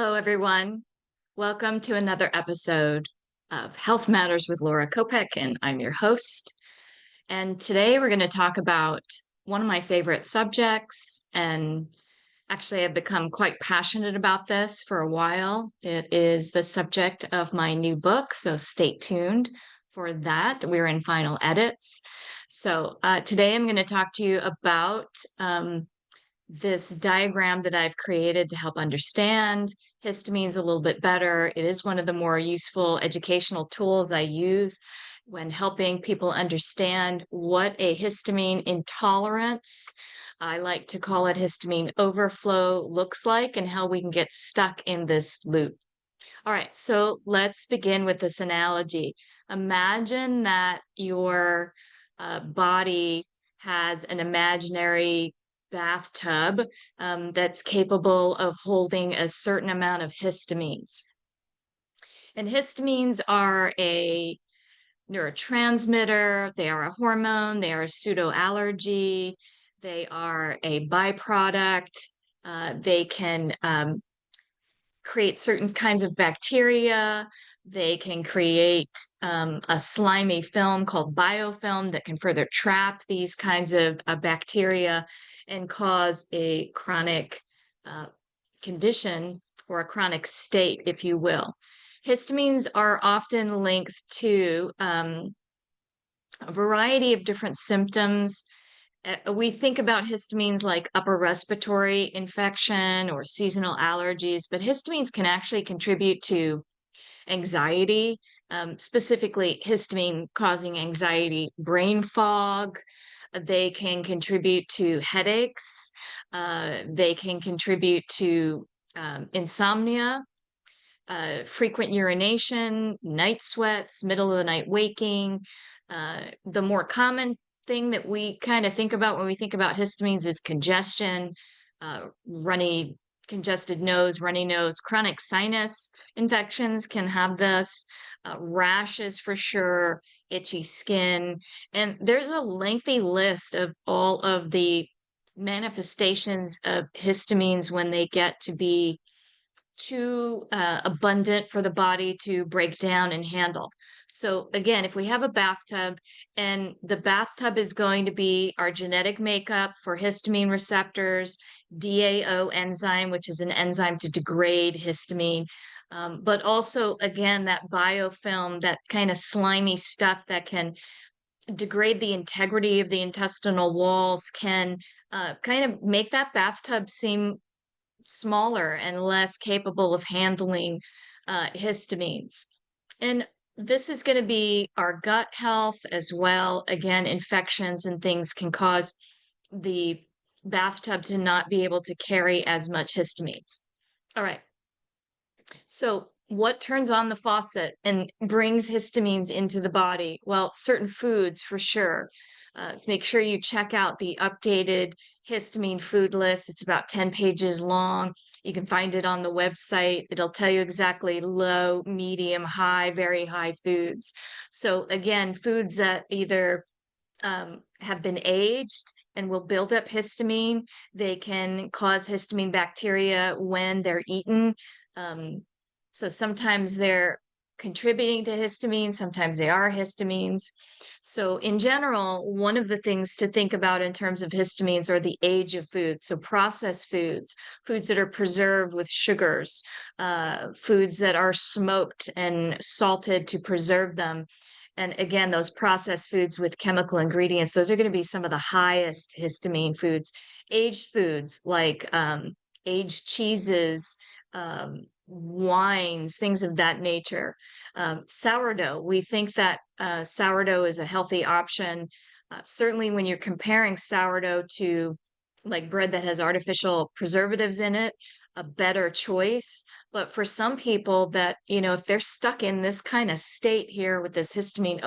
Hello, everyone. Welcome to another episode of Health Matters with Laura Kopek, and I'm your host. And today we're going to talk about one of my favorite subjects, and actually, I've become quite passionate about this for a while. It is the subject of my new book, so stay tuned for that. We're in final edits. Today I'm going to talk to you about this diagram that I've created to help understand histamines a little bit better. It is one of the more useful educational tools I use when helping people understand what a histamine intolerance, I like to call it histamine overflow, looks like and how we can get stuck in this loop. All right, so let's begin with this analogy. Imagine that your body has an imaginary bathtub that's capable of holding a certain amount of histamines. And histamines are a neurotransmitter, they are a hormone, they are a pseudoallergy, they are a byproduct. They can create certain kinds of bacteria. They can create a slimy film called biofilm that can further trap these kinds of bacteria and cause a chronic uh, condition or a chronic state, if you will. Histamines are often linked to a variety of different symptoms. We think about histamines like upper respiratory infection or seasonal allergies, but histamines can actually contribute to anxiety, specifically histamine causing anxiety, brain fog. They can contribute to headaches. They can contribute to insomnia, frequent urination, night sweats, middle of the night waking. The more common thing that we kind of think about when we think about histamines is congestion, runny, congested nose, runny nose, chronic sinus infections can have this, rashes for sure, itchy skin. And there's a lengthy list of all of the manifestations of histamines when they get to be too abundant for the body to break down and handle. So again, if we have a bathtub and the bathtub is going to be our genetic makeup for histamine receptors, DAO enzyme, which is an enzyme to degrade histamine, but also again, that biofilm, that kind of slimy stuff that can degrade the integrity of the intestinal walls, can kind of make that bathtub seem smaller and less capable of handling histamines. And this is going to be our gut health as well. Again, infections and things can cause the bathtub to not be able to carry as much histamines. All right. So, what turns on the faucet and brings histamines into the body? Well, certain foods for sure. So make sure you check out the updated histamine food list. It's about 10 pages long. You can find it on the website. It'll tell you exactly low, medium, high, very high foods. So, again, foods that either have been aged and will build up histamine. They can cause histamine bacteria when they're eaten. Um, so sometimes they're contributing to histamine, sometimes they are histamines. So, in general, one of the things to think about in terms of histamines are the age of foods. So, processed foods, foods that are preserved with sugars, foods that are smoked and salted to preserve them. And again, those processed foods with chemical ingredients, those are going to be some of the highest histamine foods. Aged foods like aged cheeses, wines, things of that nature. Sourdough, we think that sourdough is a healthy option. Certainly, when you're comparing sourdough to like bread that has artificial preservatives in it, a better choice. But for some people that, if they're stuck in this kind of state here with this histamine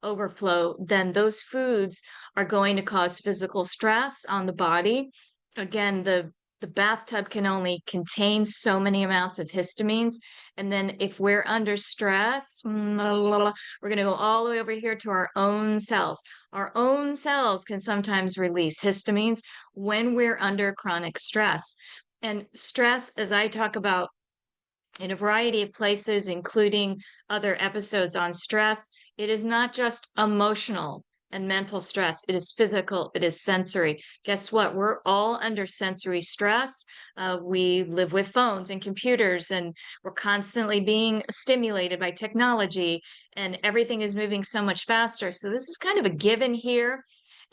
overflow, then those foods are going to cause physical stress on the body. Again, the bathtub can only contain so many amounts of histamines. And then if we're under stress, we're going to go all the way over here to our own cells. Our own cells can sometimes release histamines when we're under chronic stress. And stress, as I talk about in a variety of places, including other episodes on stress. It is not just emotional and mental stress, it is physical, it is sensory. Guess what? We're all under sensory stress. We live with phones and computers, and we're constantly being stimulated by technology, and everything is moving so much faster. So, this is kind of a given here.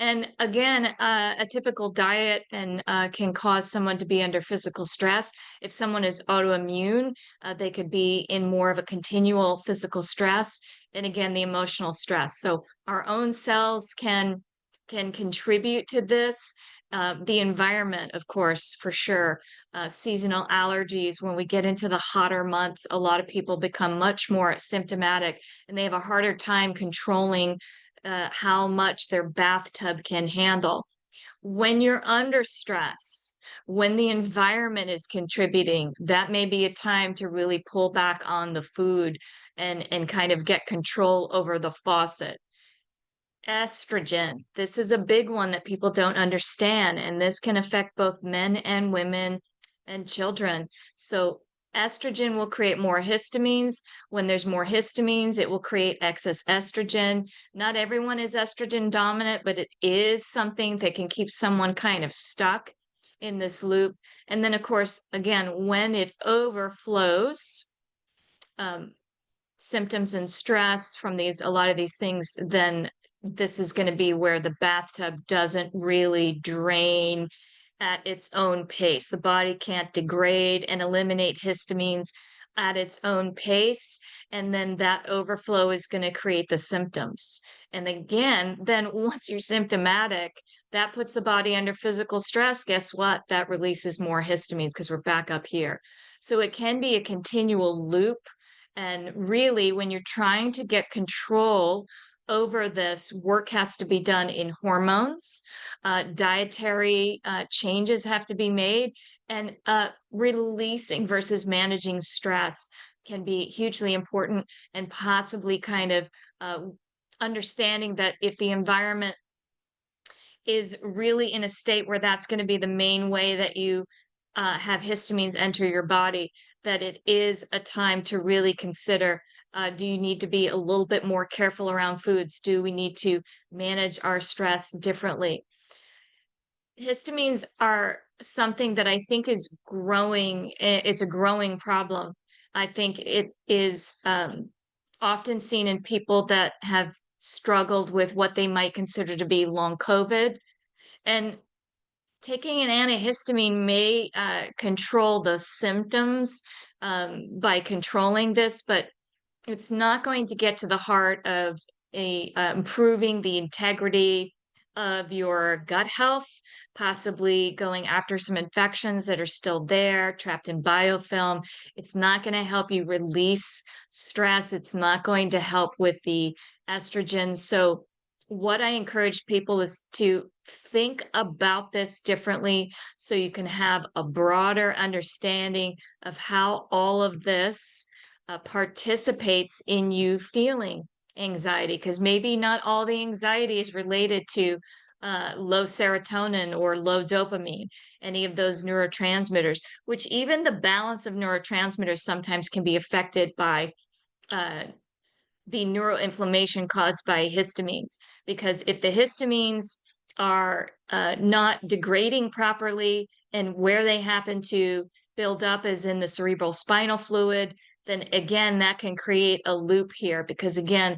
And again, a typical diet and can cause someone to be under physical stress. If someone is autoimmune, they could be in more of a continual physical stress, and again, the emotional stress. So our own cells can contribute to this. The environment, of course, for sure. Seasonal allergies. When we get into the hotter months, a lot of people become much more symptomatic, and they have a harder time controlling how much their bathtub can handle. When you're under stress, when the environment is contributing, that may be a time to really pull back on the food and kind of get control over the faucet. Estrogen. This is a big one that people don't understand, and this can affect both men and women and children. So, estrogen will create more histamines. When there's more histamines, it will create excess estrogen. Not everyone is estrogen dominant, but it is something that can keep someone kind of stuck in this loop. And then, of course, again, when it overflows, um, symptoms and stress from these a lot of these things, then this is going to be where the bathtub doesn't really drain at its own pace. The body can't degrade and eliminate histamines at its own pace, and then that overflow is going to create the symptoms. And again, then once you're symptomatic, that puts the body under physical stress. Guess what? That releases more histamines because we're back up here. So it can be a continual loop, and really, when you're trying to get control over this, work has to be done in hormones, dietary changes have to be made, and releasing versus managing stress can be hugely important, and possibly kind of uh, understanding that if the environment is really in a state where that's going to be the main way that you have histamines enter your body, that it is a time to really consider, do you need to be a little bit more careful around foods? Do we need to manage our stress differently? Histamines are something that I think is growing. It's a growing problem. I think it is often seen in people that have struggled with what they might consider to be long COVID. And taking an antihistamine may control the symptoms by controlling this, but it's not going to get to the heart of improving the integrity of your gut health, possibly going after some infections that are still there, trapped in biofilm. It's not going to help you release stress. It's not going to help with the estrogen. So, what I encourage people is to think about this differently so you can have a broader understanding of how all of this participates in you feeling anxiety, because maybe not all the anxiety is related to low serotonin or low dopamine, any of those neurotransmitters, which even the balance of neurotransmitters sometimes can be affected by uh, the neuroinflammation caused by histamines. Because if the histamines are not degrading properly, and where they happen to build up is in the cerebral spinal fluid, then again, that can create a loop here. Because again,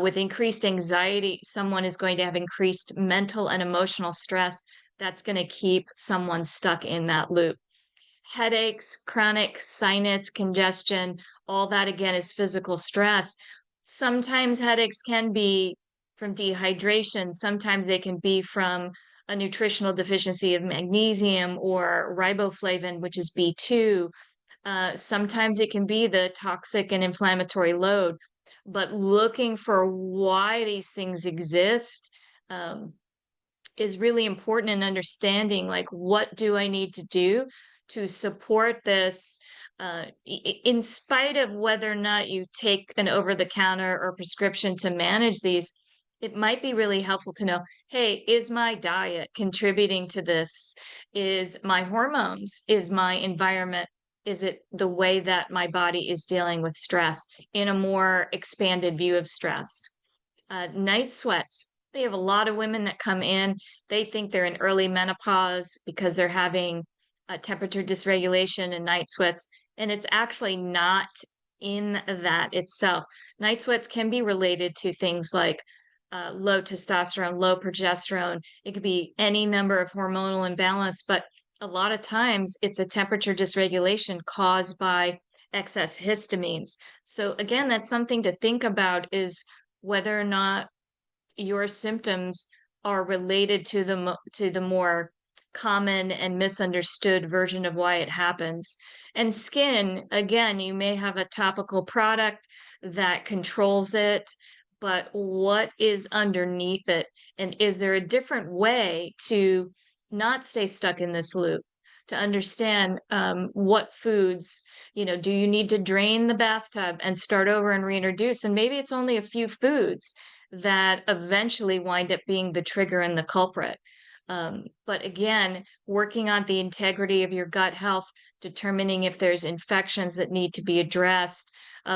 with increased anxiety, someone is going to have increased mental and emotional stress. That's going to keep someone stuck in that loop. Headaches, chronic sinus congestion, all that again is physical stress. Sometimes headaches can be from dehydration, sometimes they can be from a nutritional deficiency of magnesium or riboflavin, which is B2. Sometimes it can be the toxic and inflammatory load. But looking for why these things exist um, is really important in understanding, like, what do I need to do to support this, in spite of whether or not you take an over the counter or prescription to manage these. It might be really helpful to know, hey, is my diet contributing to this? Is my hormones, is my environment Is it the way that my body is dealing with stress in a more expanded view of stress? Night sweats. We have a lot of women that come in. They think they're in early menopause because they're having temperature dysregulation and night sweats, and it's actually not in that itself. Night sweats can be related to things like low testosterone, low progesterone. It could be any number of hormonal imbalance, but a lot of times it's a temperature dysregulation caused by excess histamines. So again, that's something to think about is whether or not your symptoms are related to to the more common and misunderstood version of why it happens. And skin, again, you may have a topical product that controls it, but what is underneath it? And is there a different way to not stay stuck in this loop? To understand what foods, do you need to drain the bathtub and start over and reintroduce? And maybe it's only a few foods that eventually wind up being the trigger and the culprit. But again, working on the integrity of your gut health, determining if there's infections that need to be addressed,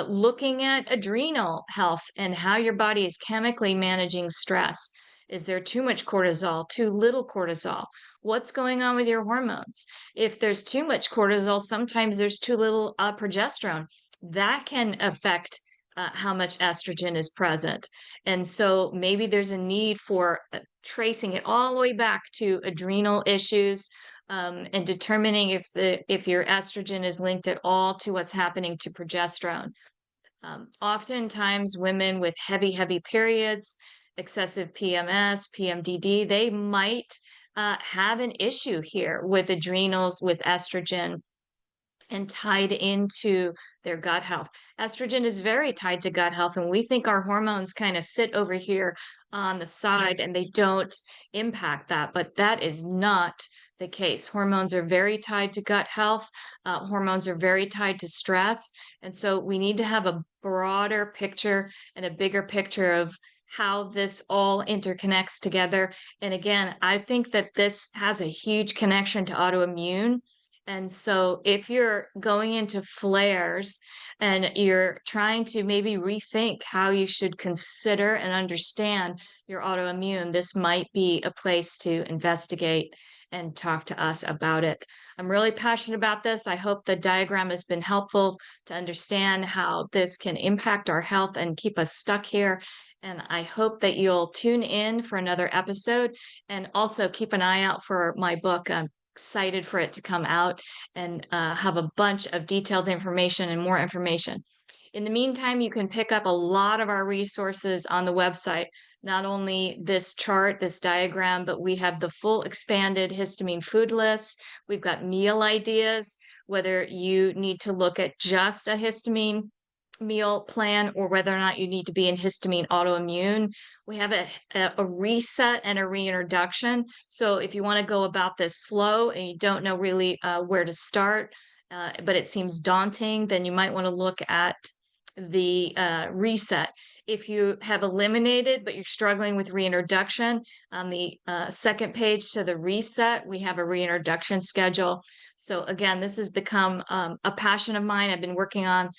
looking at adrenal health and how your body is chemically managing stress. Is there too much cortisol, too little cortisol? What's going on with your hormones? If there's too much cortisol, sometimes there's too little progesterone. That can affect how much estrogen is present. And so maybe there's a need for tracing it all the way back to adrenal issues, and determining if your estrogen is linked at all to what's happening to progesterone. Oftentimes, women with heavy periods, excessive PMS, PMDD, they might have an issue here with adrenals, with estrogen, and tied into their gut health. Estrogen is very tied to gut health, and we think our hormones kind of sit over here on the side and they don't impact that, but that is not the case. Hormones are very tied to gut health. Hormones are very tied to stress. And so we need to have a broader picture and a bigger picture of how this all interconnects together. And again, I think that this has a huge connection to autoimmune, and so if you're going into flares and you're trying to maybe rethink how you should consider and understand your autoimmune, this might be a place to investigate and talk to us about it. I'm really passionate about this. I hope the diagram has been helpful to understand how this can impact our health and keep us stuck here. And I hope that you'll tune in for another episode and also keep an eye out for my book. Excited for it to come out and have a bunch of detailed information and more information. In the meantime, you can pick up a lot of our resources on the website. Not only this chart, this diagram, but we have the full expanded histamine food list. We've got meal ideas, whether you need to look at just a histamine meal plan or whether or not you need to be in histamine autoimmune. We have a reset and a reintroduction. So if you want to go about this slow and you don't know really where to start, but it seems daunting, then you might want to look at the reset. If you have eliminated, but you're struggling with reintroduction, on the second page to the reset, we have a reintroduction schedule. So again, this has become a passion of mine. I've been working on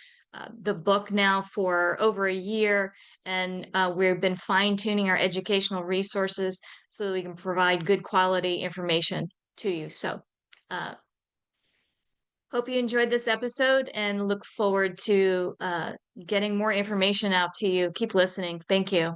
the book now for over a year, and we've been fine tuning our educational resources so that we can provide good quality information to you. So, uh, hope you enjoyed this episode and look forward to getting more information out to you. Keep listening. Thank you.